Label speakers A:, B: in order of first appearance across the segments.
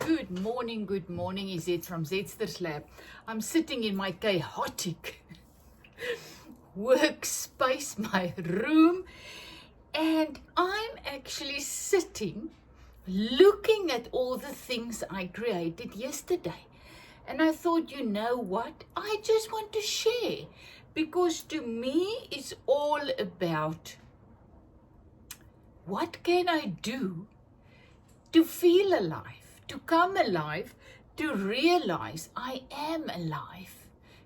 A: Good morning, is it from Zetster's Lab. I'm sitting in my chaotic workspace, my room, and I'm actually sitting looking at all the things I created yesterday. And I thought, you know what? I just want to share, because to me it's all about what can I do to feel alive, to come alive, to realize I am alive.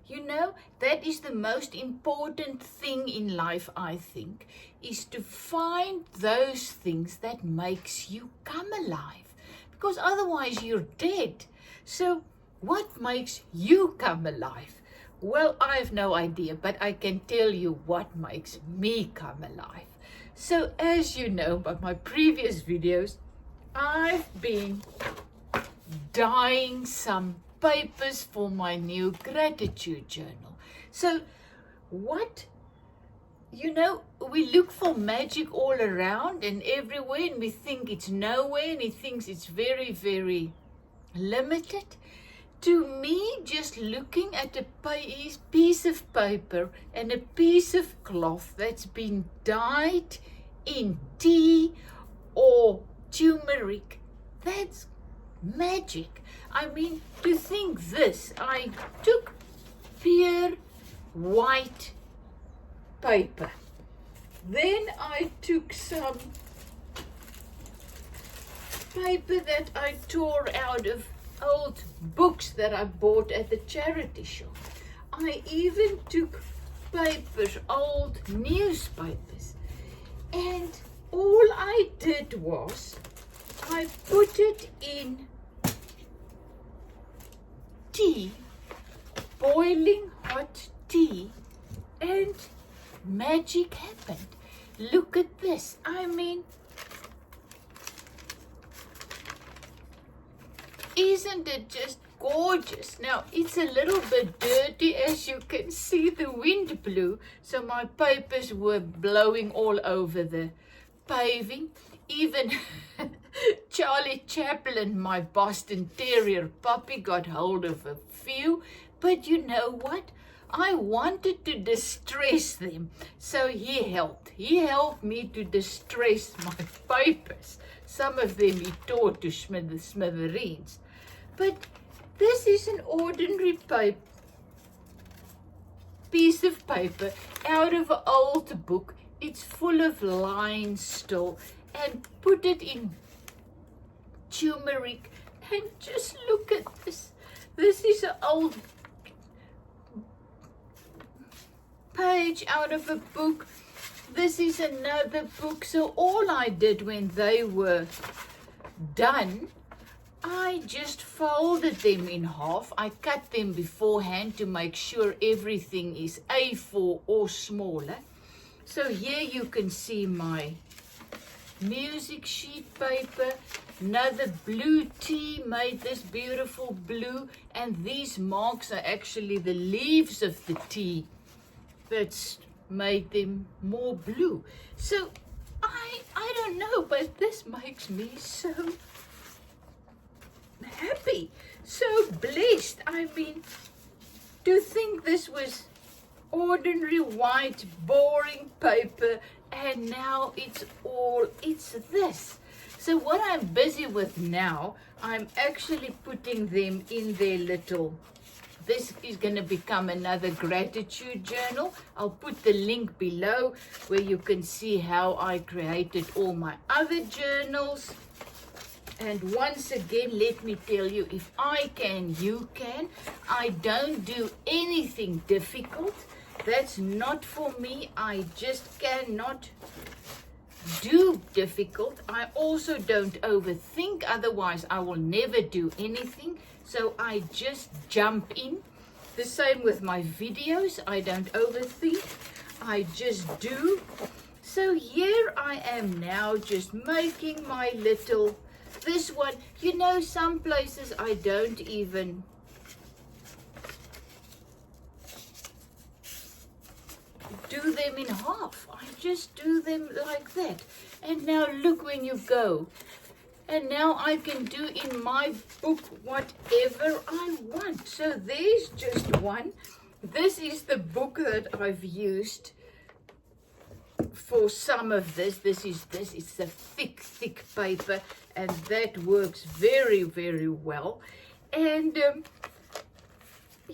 A: You know, that is the most important thing in life, I think, is to find those things that makes you come alive, because otherwise you're dead. So what makes you come alive? Well, I have no idea, but I can tell you what makes me come alive. So as you know by my previous videos, I've been dyeing some papers for my new gratitude journal. So we look for magic all around and everywhere, and we think it's nowhere, and it thinks it's very, very limited. To me, just looking at a piece of paper and a piece of cloth that's been dyed in tea or turmeric, that's magic. I mean, to think this, I took pure white paper. Then I took some paper that I tore out of old books that I bought at the charity shop. I even took papers, old newspapers, and all I did was I put it in tea, boiling hot tea, and magic happened. Look at this. I mean, isn't it just gorgeous? Now, it's a little bit dirty, as you can see. The wind blew, so my papers were blowing all over the paving. Even Charlie Chaplin, my Boston Terrier puppy, got hold of a few. But you know what? I wanted to distress them, so he helped. He helped me to distress my papers. Some of them he tore to smithereens. But this is an ordinary piece of paper out of an old book. It's full of lines still, and put it in turmeric, and just look at this. This is an old page out of a book. This is another book. So all I did when they were done, I just folded them in half. I cut them beforehand to make sure everything is A4 or smaller. So here you can see my music sheet paper. Another blue tea made this beautiful blue, and these marks are actually the leaves of the tea that's made them more blue. So I don't know, but this makes me so happy, so blessed. I mean, to think this was ordinary white boring paper, and now it's this. So what I'm busy with now, I'm actually putting them in their little, this is going to become another gratitude journal. I'll put the link below where you can see how I created all my other journals. And once again, let me tell you, if I can, you can. I don't do anything difficult. That's not for me. I just cannot do difficult. I also don't overthink, otherwise I will never do anything. So I just jump in. The same with my videos. I don't overthink. I just do. So here I am now, just making my little, this one, you know, some places I don't even do them in half. I just do them like that. And now look, when you go And now I can do in my book whatever I want. So there's just one. This is the book that I've used for some of this. It's a thick paper, and that works very, very well. And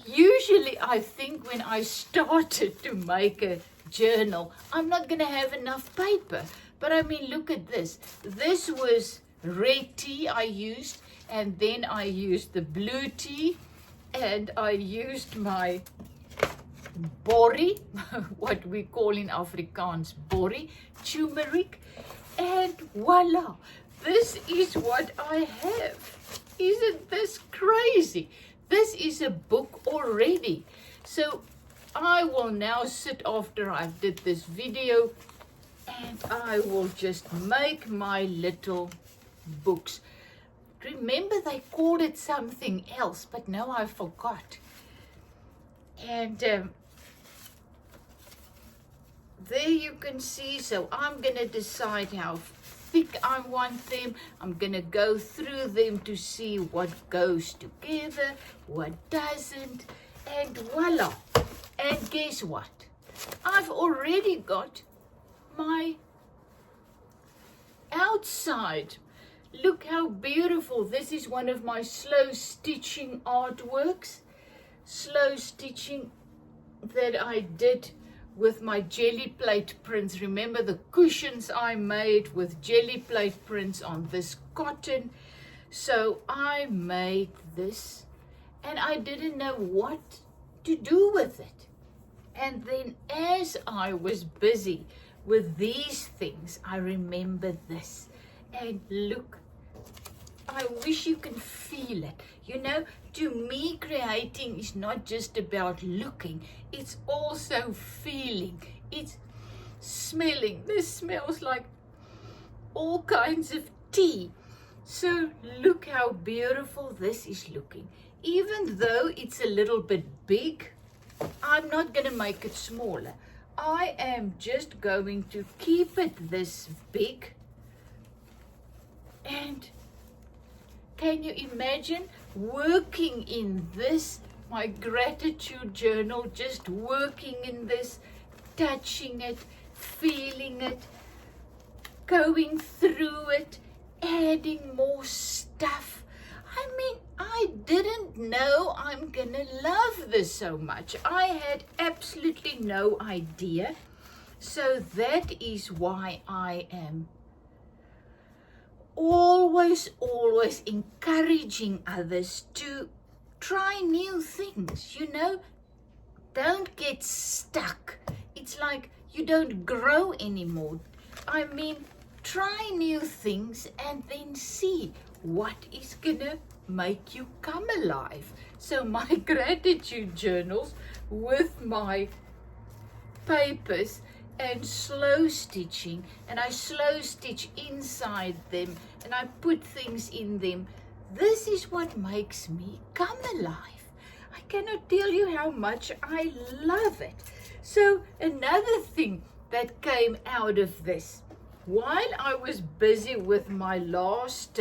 A: usually I think when I started to make a journal, I'm not going to have enough paper. But I mean, look at this. This was red tea I used, and then I used the blue tea, and I used my borrie, what we call in Afrikaans borrie, turmeric, and voila, this is what I have. Isn't this crazy? This is a book already. So I will now sit after I've did this video, and I will just make my little books. Remember, they called it something else, but now I forgot. And there you can see. So I'm gonna decide how thick I want them. I'm gonna go through them to see what goes together, what doesn't, and voila. And guess what? I've already got my outside. Look how beautiful. This is one of my slow stitching artworks. Slow stitching that I did with my jelly plate prints. Remember the cushions I made with jelly plate prints on this cotton? So I made this, and I didn't know what to do with it. And then as I was busy with these things, I remembered this. And look, I wish you can feel it. You know, to me, creating is not just about looking. It's also feeling. It's smelling. This smells like all kinds of tea. So look how beautiful this is looking. Even though it's a little bit big, I'm not going to make it smaller. I am just going to keep it this big. And can you imagine working in this, my gratitude journal, just working in this, touching it, feeling it, going through it, adding more stuff. I mean, I didn't know I'm gonna love this so much. I had absolutely no idea. So that is why I am always encouraging others to try new things, you know. Don't get stuck. It's like you don't grow anymore. I mean, try new things and then see what is gonna make you come alive. So my gratitude journals with my papers and slow stitching, and I slow stitch inside them, and I put things in them. This is what makes me come alive. I cannot tell you how much I love it. So another thing that came out of this, while I was busy with my last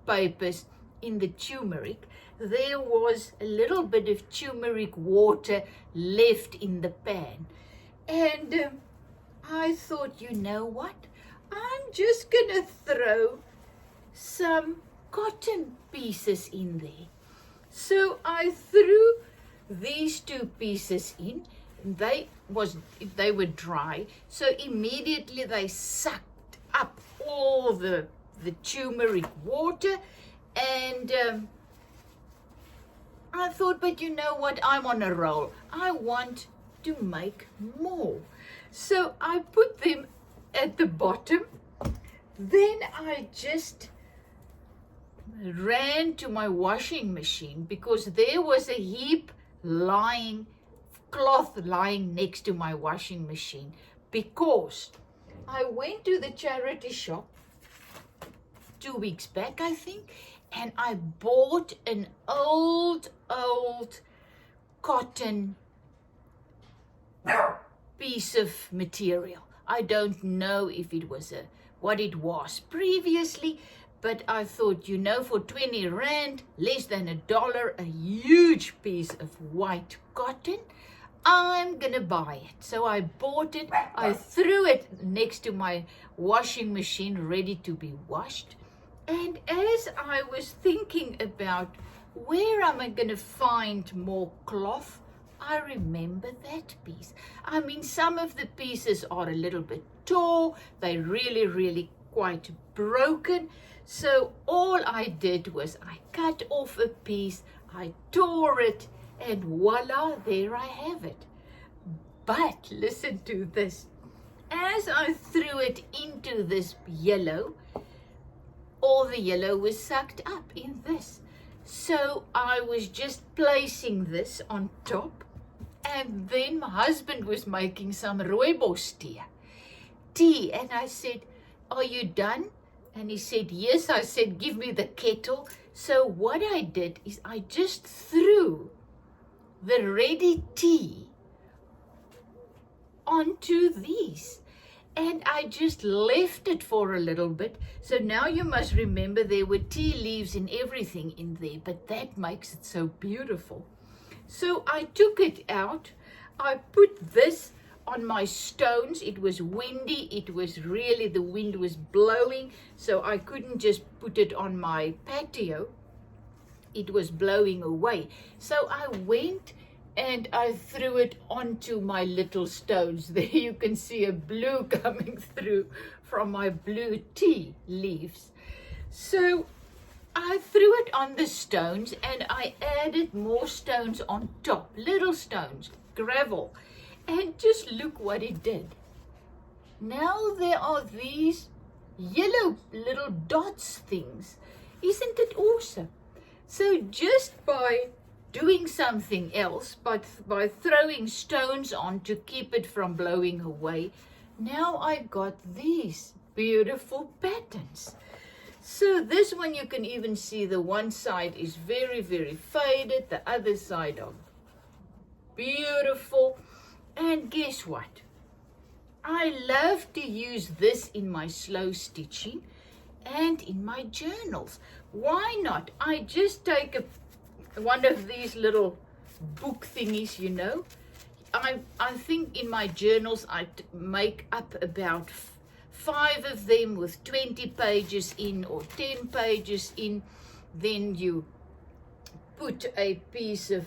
A: papers in the turmeric, there was a little bit of turmeric water left in the pan. And I thought, you know what? I'm just gonna throw some cotton pieces in there. So I threw these two pieces in. They were dry, so immediately they sucked up all the turmeric water. And I thought, but you know what? I'm on a roll. I want to make more. So I put them at the bottom. Then I just ran to my washing machine because there was a heap cloth lying next to my washing machine, because I went to the charity shop 2 weeks back, I think, and I bought an old cotton piece of material. I don't know if it was what it was previously, But I thought, for 20 Rand, less than $1, a huge piece of white cotton, I'm gonna buy it. So I bought it, I threw it next to my washing machine ready to be washed. And as I was thinking about where am I gonna find more cloth, I remember that piece. I mean, some of the pieces are a little bit tall, they're really quite broken. So all I did was I cut off a piece, I tore it, and voila, there I have it. But listen to this. As I threw it into this yellow, all the yellow was sucked up in this. So I was just placing this on top, and then my husband was making some rooibos tea. And I said, "Are you done?" And he said, "Yes." I said, "Give me the kettle." So what I did is I just threw the ready tea onto these. And I just left it for a little bit. So now you must remember there were tea leaves and everything in there, but that makes it so beautiful. So I took it out. I put this on my stones. It was windy. It was really, the wind was blowing. So I couldn't just put it on my patio. It was blowing away. So I went and I threw it onto my little stones. There you can see a blue coming through from my blue tea leaves. So I threw it on the stones and I added more stones on top, little stones, gravel. And just look what it did. Now there are these yellow little dots things. Isn't it awesome? So just by doing something else, by throwing stones on to keep it from blowing away, now I got these beautiful patterns. So this one you can even see the one side is very faded, the other side are beautiful. And guess what? I love to use this in my slow stitching and in my journals. Why not? I just take one of these little book thingies, I think in my journals I make up about 5 of them with 20 pages in or 10 pages in. Then you put a piece of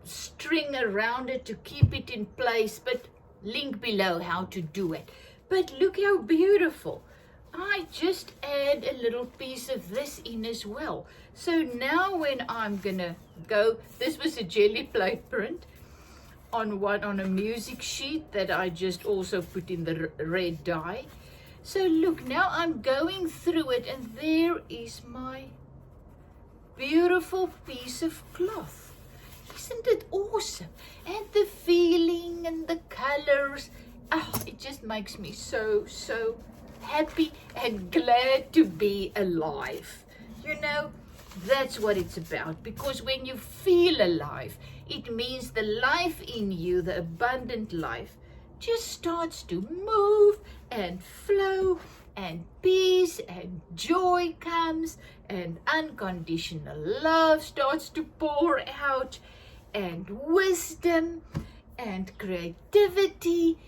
A: string around it to keep it in place, but link below how to do it. But look how beautiful. I just add a little piece of this in as well. So now when I'm gonna go, this was a jelly plate print on a music sheet that I just also put in the red dye. So look, now I'm going through it and there is my beautiful piece of cloth. Isn't it awesome? And the feeling and the colors, it just makes me so happy and glad to be alive. That's what it's about, because when you feel alive, it means the life in you, the abundant life, just starts to move and flow, and peace and joy comes, and unconditional love starts to pour out, and wisdom and creativity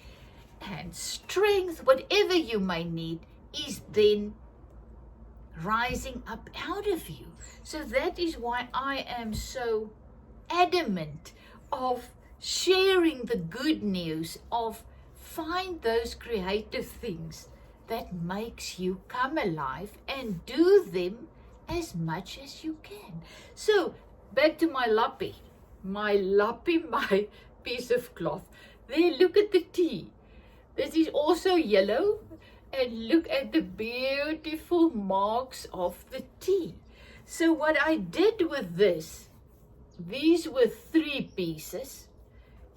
A: and strength, whatever you may need, is then rising up out of you. So that is why I am so adamant of sharing the good news of find those creative things that makes you come alive and do them as much as you can. So back to my lappy, my piece of cloth. There, look at the tea. This is also yellow, and look at the beautiful marks of the tea. So what I did with this, these were 3 pieces.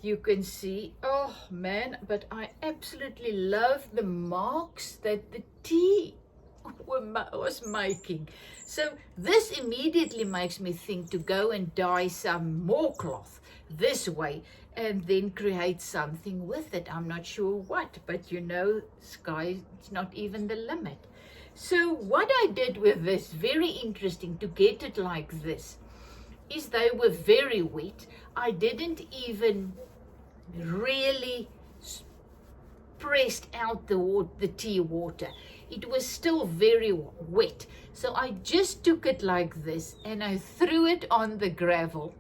A: You can see, oh man, but I absolutely love the marks that the tea was making. So this immediately makes me think to go and dye some more cloth this way and then create something with it. I'm not sure what, but sky is not even the limit. So what I did with this, very interesting to get it like this, is they were very wet. I didn't even really pressed out the tea water. It was still very wet. So I just took it like this and I threw it on the gravel,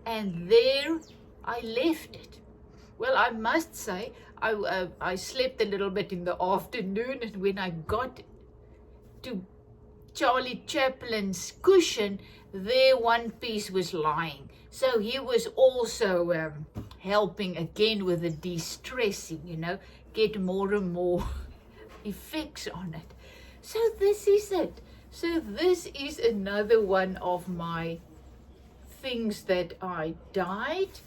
A: and there I left it. Well, I must say, I slept a little bit in the afternoon, and when I got to Charlie Chaplin's cushion, there one piece was lying. So he was also helping again with the de-stressing, get more and more effects on it. So this is it. So this is another one of my things that I dyed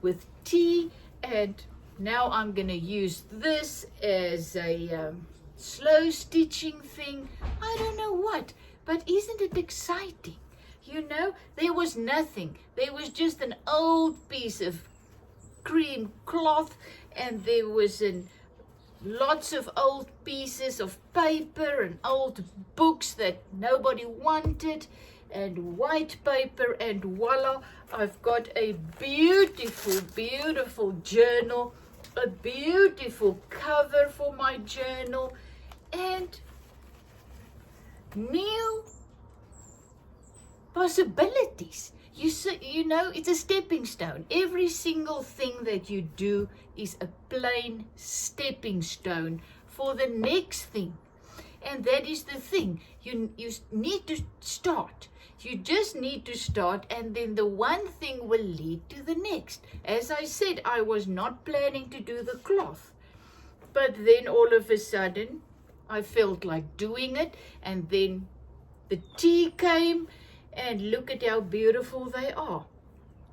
A: with tea, and now I'm going to use this as a slow stitching thing. I don't know what, but isn't it exciting? There was nothing. There was just an old piece of cream cloth, and there was lots of old pieces of paper and old books that nobody wanted, and white paper, and voila, I've got a beautiful, beautiful journal, a beautiful cover for my journal, and new possibilities. It's a stepping stone. Every single thing that you do is a plain stepping stone for the next thing. And that is the thing. You need to start. You just need to start, and then the one thing will lead to the next. As I said, I was not planning to do the cloth, but then all of a sudden I felt like doing it, and then the tea came, and look at how beautiful they are.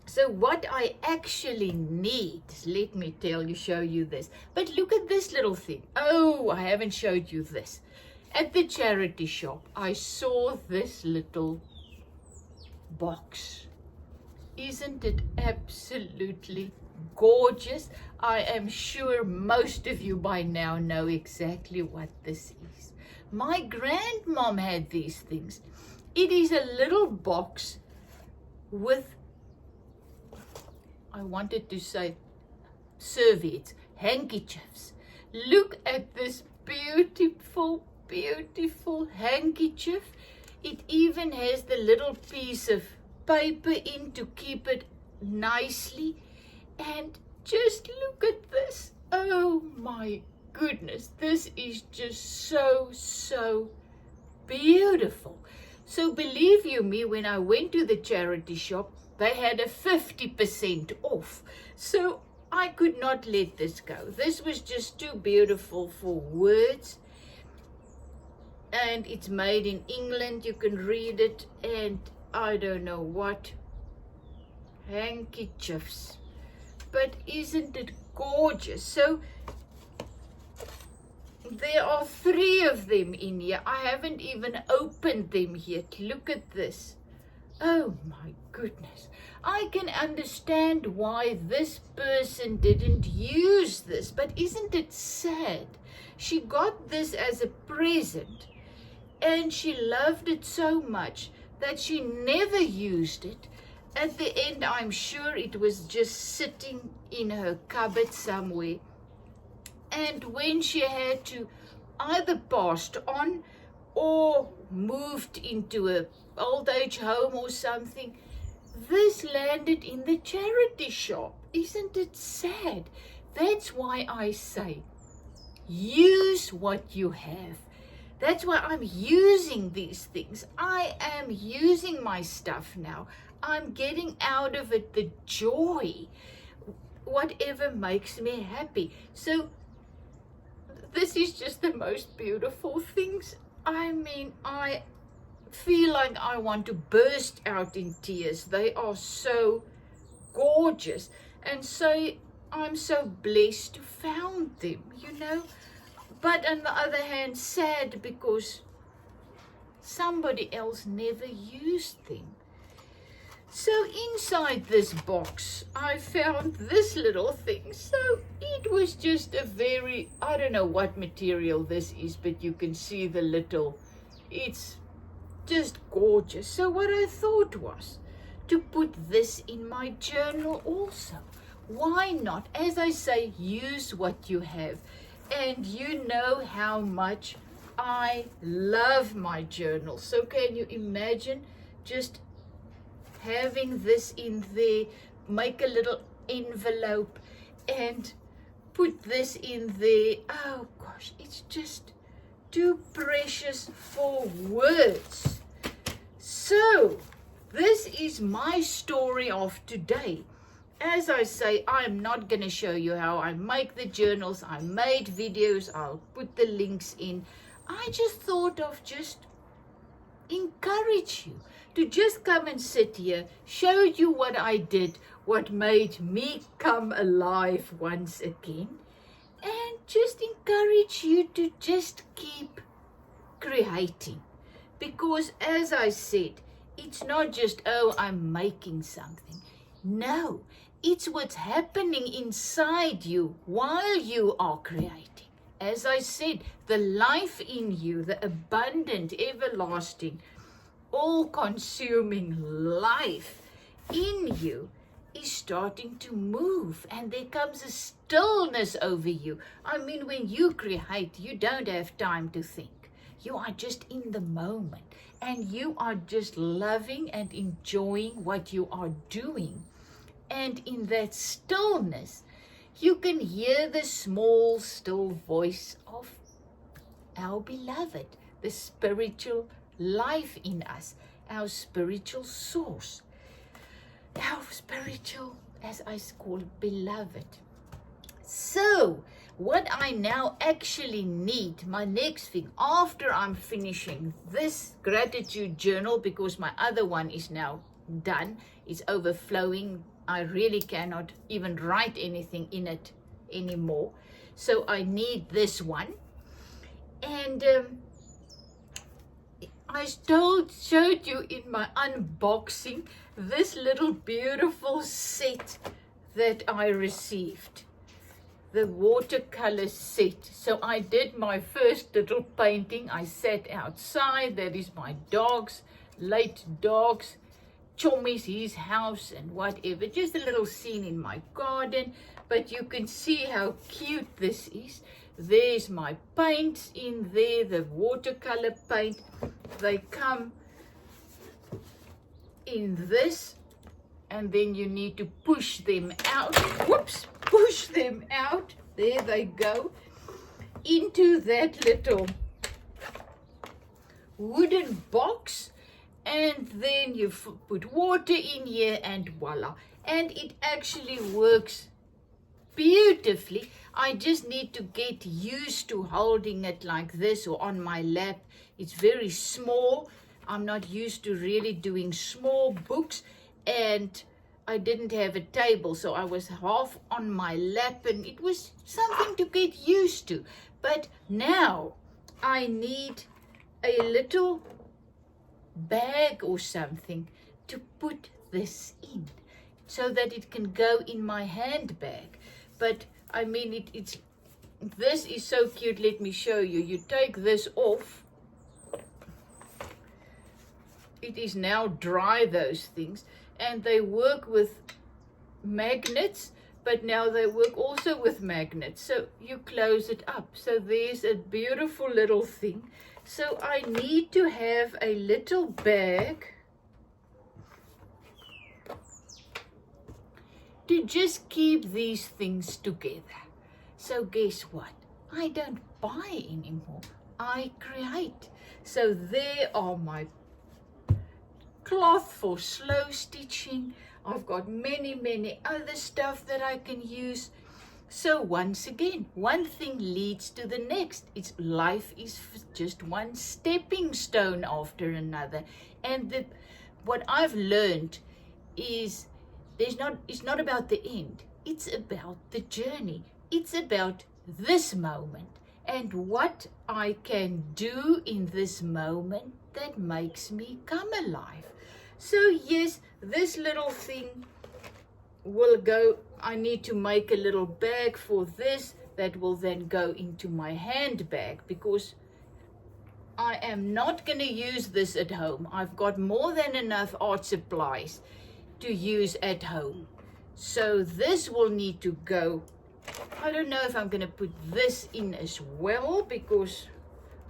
A: So what I actually need, let me show you this. But look at this little thing. Oh, I haven't showed you this. At the charity shop, I saw this little box. Isn't it absolutely gorgeous? I am sure most of you by now know exactly what this is. My grandmom had these things. It is a little box with, I wanted to say serviettes, handkerchiefs. Look at this beautiful, beautiful handkerchief. It even has the little piece of paper in to keep it nicely. And just look at this. Oh my goodness, this is just so, so beautiful. So believe you me, when I went to the charity shop, they had a 50% off. So I could not let this go. This was just too beautiful for words. And it's made in England. You can read it. And I don't know what. Handkerchiefs. But isn't it gorgeous? So there are 3 of them in here. I haven't even opened them yet. Look at this. Oh my goodness. I can understand why this person didn't use this, but isn't it sad? She got this as a present, and she loved it so much that she never used it. At the end, I'm sure it was just sitting in her cupboard somewhere. And when she had to either passed on or moved into a old age home or something, this landed in the charity shop. Isn't it sad? That's why I say, use what you have. That's why I'm using these things. I am using my stuff now. I'm getting out of it the joy, whatever makes me happy. So this is just the most beautiful things. I mean, I feel like I want to burst out in tears. They are so gorgeous. And so I'm so blessed to found them, But on the other hand, sad because somebody else never used them. So inside this box, I found this little thing. So it was just a very, I don't know what material this is, but you can see the little, it's just gorgeous. So what I thought was to put this in my journal also. Why not? As I say, use what you have. And you know how much I love my journal. So can you imagine just having this in there, make a little envelope and put this in there. Oh gosh, it's just too precious for words. So this is my story of today. As I say, I'm not going to show you how I make the journals. I made videos. I'll put the links in. I just thought of just encourage you to just come and sit here, show you what I did, what made me come alive once again, and just encourage you to just keep creating. Because as I said, it's not just, oh, I'm making something. No, it's what's happening inside you while you are creating. As I said, the life in you, the abundant, everlasting, all-consuming life in you is starting to move, and there comes a stillness over you. I mean, when you create, you don't have time to think. You are just in the moment, and you are just loving and enjoying what you are doing. And in that stillness, you can hear the small, still voice of our beloved, the spiritual life in us, our spiritual source, our spiritual, as I call it, beloved. So what I now actually need, my next thing, after I'm finishing this gratitude journal, because my other one is now done, it's overflowing, I really cannot even write anything in it anymore, so I need this one. And I showed you in my unboxing this little beautiful set that I received, the watercolor set. So I did my first little painting. I sat outside. That is my dog's, late dog's, Chommy's, his house and whatever. Just a little scene in my garden, but you can see how cute this is. There's my paints in there, the watercolor paint. They come in this, and then you need to push them out. Whoops, push them out. There they go into that little wooden box, and then you put water in here, and voila. And it actually works beautifully. I just need to get used to holding it like this or on my lap. It's very small. I'm not used to really doing small books, and I didn't have a table, so I was half on my lap, and it was something to get used to. But now I need a little bag or something to put this in so that it can go in my handbag. But I mean, this is so cute. Let me show you. You take this off. It is now dry, those things, and they work with magnets, but now they work also with magnets. So you close it up. So there's a beautiful little thing. So I need to have a little bag to just keep these things together. So guess what? I don't buy anymore. I create. So there are my cloth for slow stitching. I've got many other stuff that I can use. So once again, one thing leads to the next. Life is just one stepping stone after another. And what I've learned is it's not about the end. It's about the journey. It's about this moment and what I can do in this moment that makes me come alive. So yes, this little thing will go, I need to make a little bag for this that will then go into my handbag, because I am not going to use this at home. I've got more than enough art supplies to use at home. So this will need to go. I don't know if I'm going to put this in as well, because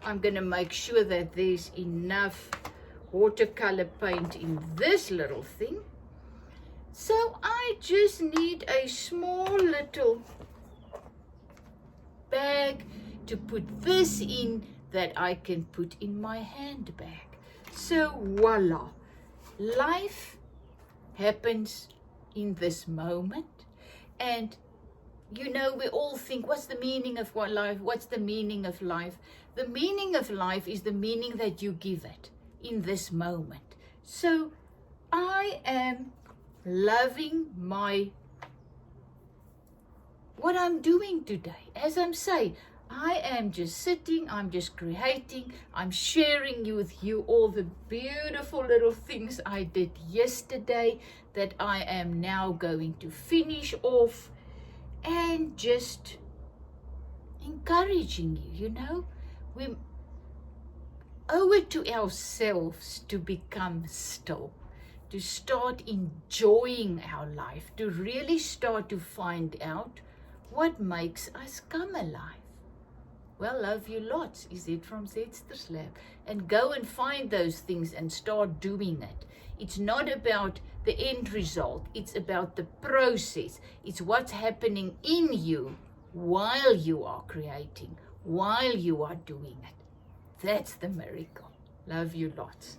A: I'm going to make sure that there's enough watercolor paint in this little thing. So I just need a small little bag to put this in that I can put in my handbag. So voila, life happens in this moment. And you know, we all think, what's the meaning of life? What's the meaning of life? The meaning of life is the meaning that you give it in this moment. So I am loving what I'm doing today. As I'm saying, I am just sitting, I'm just creating, I'm sharing with you all the beautiful little things I did yesterday that I am now going to finish off, and just encouraging you, you know. We owe it to ourselves to become still, to start enjoying our life, to really start to find out what makes us come alive. Well, love you lots, is it from Zetster's Lab. And go and find those things and start doing it. It's not about the end result. It's about the process. It's what's happening in you while you are creating, while you are doing it. That's the miracle. Love you lots.